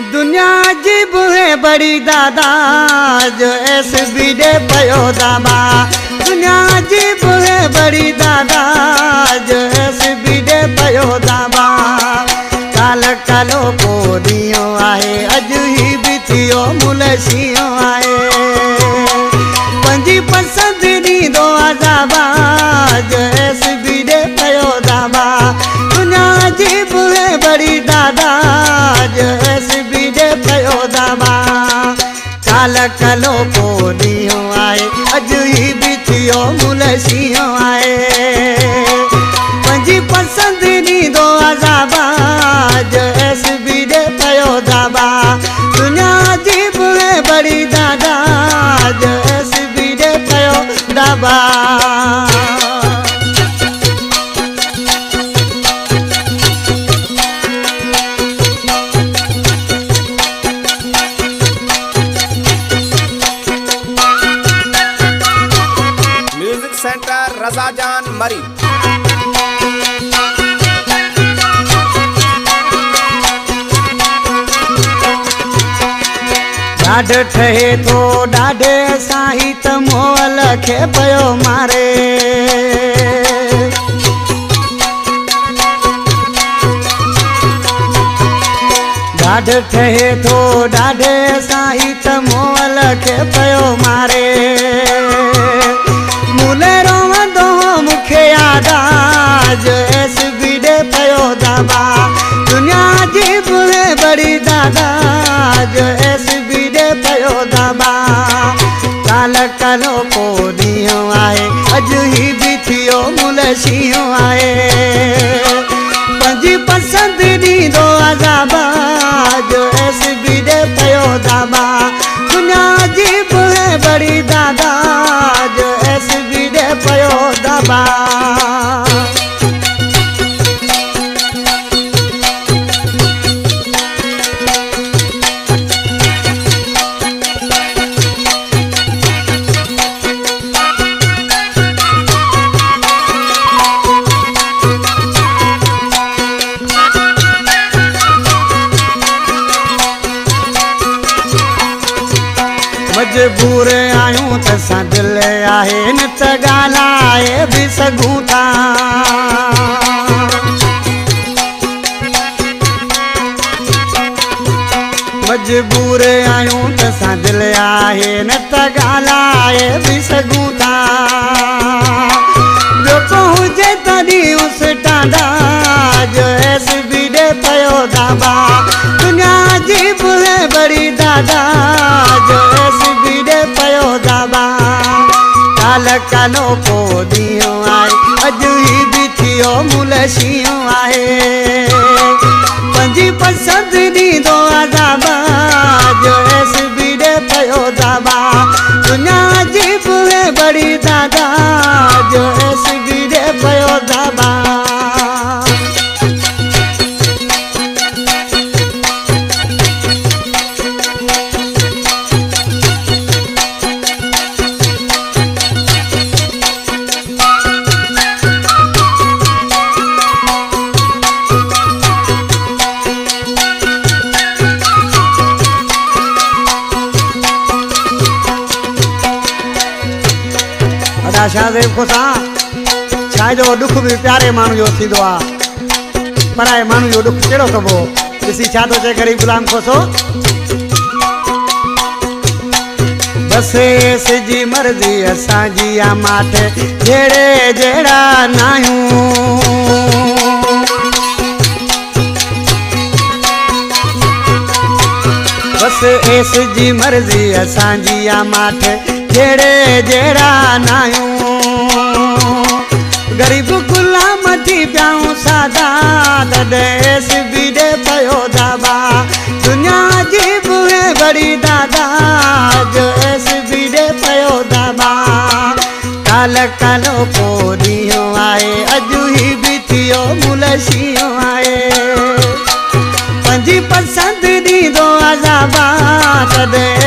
दुनिया अजीब है बड़ी दादा जो ऐसे भी दे पयो दाबा। दुनिया अजीब है बड़ी दादा जो ऐसे भी दे पयो दाबा। काल कालो को दियो आए अज ही भी थियो मुलसियो आए। पंजी पसंद दी दो आजाबा जो ऐसे भी दे पयो दाबा। दुनिया अजीब है बड़ी दादा जो ऐसे भी दे पयो दाबा। काल कालो को दियो आए अज ही भी थियो मुलसियो आए। पंजी पसंद दी दो आजाबा जो ऐसे भी दे पयो दाबा। दुनिया अजीब है बड़ी दादा जो ऐसे भी दे पयो दाबा। म्यूजिक सेंटर रज़ाजान मरी। ॾाढ ठहे थो ॾाढे साईं त मोल खे पियो मारे। ॾाढ ठहे थो ॾाढे साईं त मोल खे पियो मारे। मूले रोवंदो मूंखे यादि जो ऐस बि ॾे पियो दाबा। दुनिया अजीब है बड़ी दादा जो ऐस बि ॾे पियो दाबा। काल कालो को ॾींहुं आहे अॼु ही बि थियो मुलसियो आहे। पंहिंजी पसंदि ॾींदो आज़ाबा जो ऐस बि ॾे पियो दाबा। दुनिया अजीब है बड़ी दादा जो ऐस बि ॾे पियो दाबा। मजबूर आयूं त असां दिल आहे न त ॻाल्हाए बि सघूं था। मजबूर आयूं त असां दिल आहे न त ॻाल्हाए बि सघूं था। ॿियो को हुजे तॾहिं उस टांडा जो ऐस बि ॾे पियो दाबा। दुनिया अजीब है बड़ी दादा जो ऐस बि ॾे पियो दाबा। काल कालो को ॾींहुं आहे अॼु ही बि थियो मुलसियो आहे। पंहिंजी पसंदि ॾींदो आज़ाबा जो ऐस बि ॾे पियो दाबा। दुनिया अजीब है बड़ी दादा जो ऐस बि ॾे पियो दाबा। शाहज़ेब को छा जो दुख भी प्यारे माण्हू जो थींदो आहे। पराए माण्हू जो दुख कहिड़ो कबो। ॾिसी छा थो चए ग़रीब गुलाम खोसो। बसि एस जी मर्ज़ी असांजी आ माठि जहिड़े जहिड़ा नाहियूं। बसि एस जी मर्ज़ी असांजी आ माठि जहिड़े जहिड़ा नाहियूं। गरीब गुलाम थी पियाऊं सादा तॾहिं ऐस बि ॾे पियो दाबा। दुनिया अजीब है बड़ी दादा जो ऐस बि ॾे पियो दाबा। काल कालो को ॾींहुं आहे अॼु ही बि थियो मुलसियो आहे। पंहिंजी पसंदि ॾींदो आज़ाबा तॾहिं